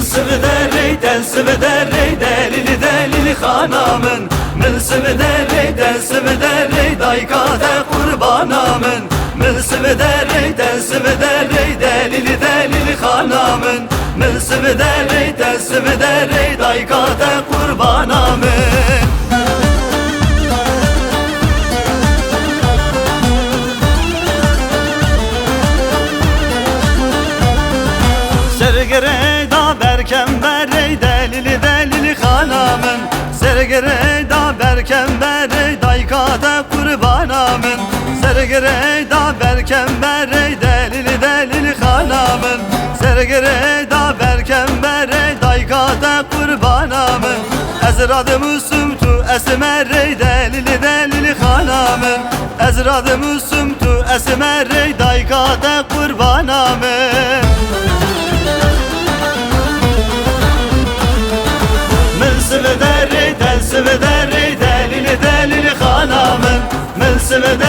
Sivederey delili delili hanamın Mil sivederey daykade kurbanamın Mil sivederey delili delili hanamın Mil sivederey daykade kurbanamın Sergere da berkemberey delili delili hanamın Sergere da berkemberey daykade kurbanamın Sergere da berkemberey delili delili hanamın Sergere da berkemberey daykade kurbanamın Ezradım sumtu esmerey delili delili hanamın Ezradım sumtu esmerey daykade kurbanamın Sivederey delili delili hanamın Mil sivederey